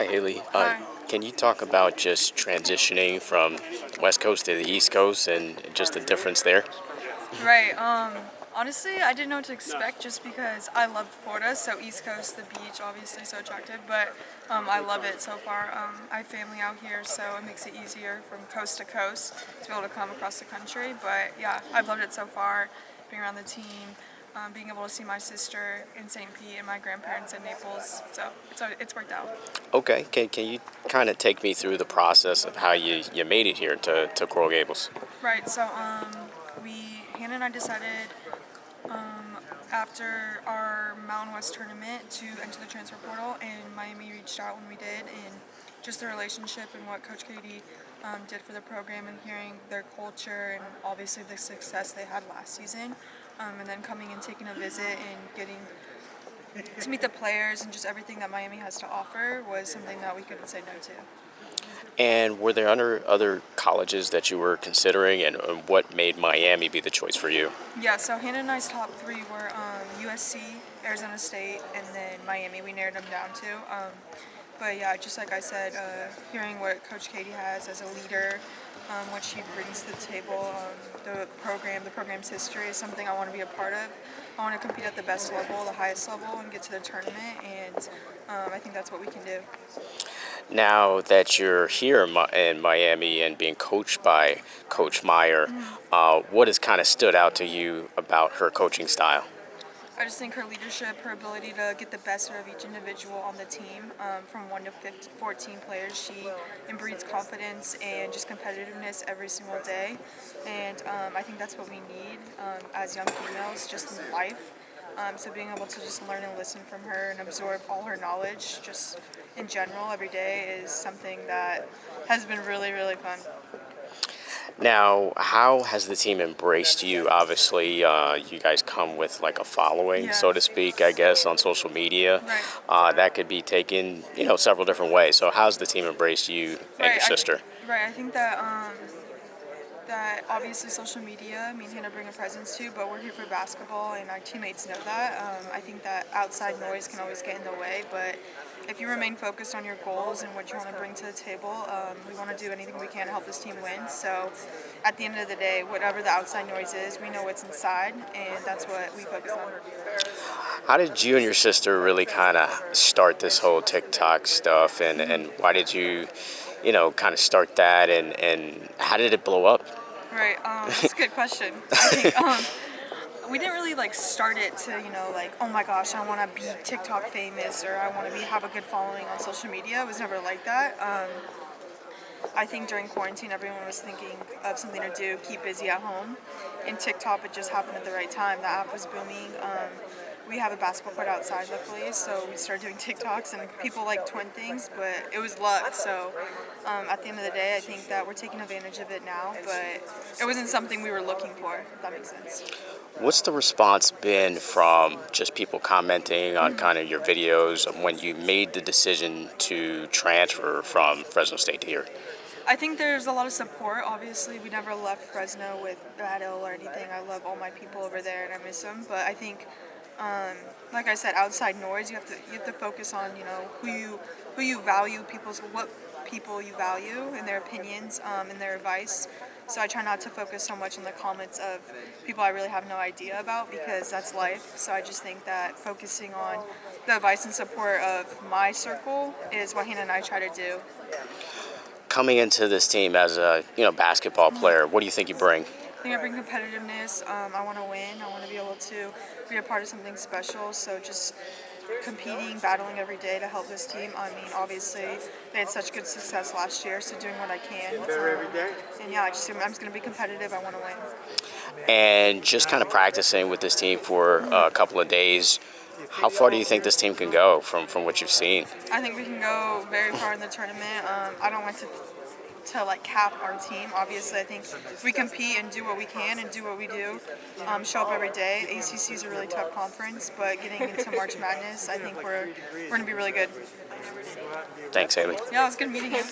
Hi, Haley. Hi. Can you talk about just transitioning from West Coast to the East Coast and just the difference there? Right. Honestly, I didn't know what to expect just because I love Florida, so East Coast, the beach, obviously so attractive, but I love it so far. I have family out here, so it makes it easier from coast to coast to be able to come across the country. But yeah, I've loved it so far, being around the team, being able to see my sister in St. Pete and my grandparents in Naples, so it's worked out. Okay, can you kind of take me through the process of how you made it here to Coral Gables? Right. So Hannah and I decided after our Mountain West tournament to enter the transfer portal, and Miami reached out when we did, and just the relationship and what Coach Katie did for the program, and hearing their culture and obviously the success they had last season, and then coming and taking a visit and getting to meet the players and just everything that Miami has to offer was something that we couldn't say no to. And were there other colleges that you were considering, and what made Miami be the choice for you? Yeah, so Hannah and I's top three were USC, Arizona State, and then Miami. We narrowed them down to. But yeah, just like I said, hearing what Coach Katie has as a leader, what she brings to the table, the program's history is something I want to be a part of. I want to compete at the best level, the highest level, and get to the tournament, and I think that's what we can do. Now that you're here in Miami and being coached by Coach Meyer, what has kind of stood out to you about her coaching style? I just think her leadership, her ability to get the best out of each individual on the team, from 1 to 14 players, she breeds confidence and just competitiveness every single day. And I think that's what we need as young females, just in life. So being able to just learn and listen from her and absorb all her knowledge, just in general, every day is something that has been really, really fun. Now, how has the team embraced you? Obviously, you guys come with like a following, Yeah. so to speak, I guess, on social media. Right. That could be taken, several different ways. So, how's the team embraced you and Right. your sister? Right. I think that obviously social media means going to bring a presence to, but we're here for basketball, and our teammates know that. I think that outside noise can always get in the way, but if you remain focused on your goals and what you want to bring to the table, we want to do anything we can to help this team win. So at the end of the day, whatever the outside noise is, we know what's inside, and that's what we focus on. How did you and your sister really kind of start this whole TikTok stuff, and why did you, kind of start that, and how did it blow up? Right, that's a good question. I think we didn't really like start it to like, oh my gosh, I want to be TikTok famous, or I want to be have a good following on social media. It was never like that. I think during quarantine, everyone was thinking of something to do, keep busy at home. And TikTok, it just happened at the right time. The app was booming. We have a basketball court outside, luckily, so we started doing TikToks, and people like twin things, but it was luck. So at the end of the day, I think that we're taking advantage of it now, but it wasn't something we were looking for, if that makes sense. What's the response been from just people commenting on kind of your videos of when you made the decision to transfer from Fresno State to here? I think there's a lot of support. Obviously, we never left Fresno with bad ill or anything. I love all my people over there, and I miss them. But I think, like I said, outside noise. You have to focus on who you value, what people you value and their opinions, and their advice. So I try not to focus so much on the comments of people I really have no idea about, because that's life. So I just think that focusing on the advice and support of my circle is what Hannah and I try to do. Coming into this team as a basketball player, what do you think you bring? I think I bring competitiveness. I want to win. I want to be able to be a part of something special. So just competing, battling every day to help this team. I mean, obviously they had such good success last year, so doing what I can. And yeah, I'm just going to be competitive. I want to win. And just kind of practicing with this team for a couple of days. How far do you think this team can go from what you've seen? I think we can go very far in the tournament. I don't like to like cap our team. Obviously, I think we compete and do what we can and do what we do. Show up every day. ACC is a really tough conference, but getting into March Madness, I think we're going to be really good. Thanks, Haley. Yeah, it was good meeting you.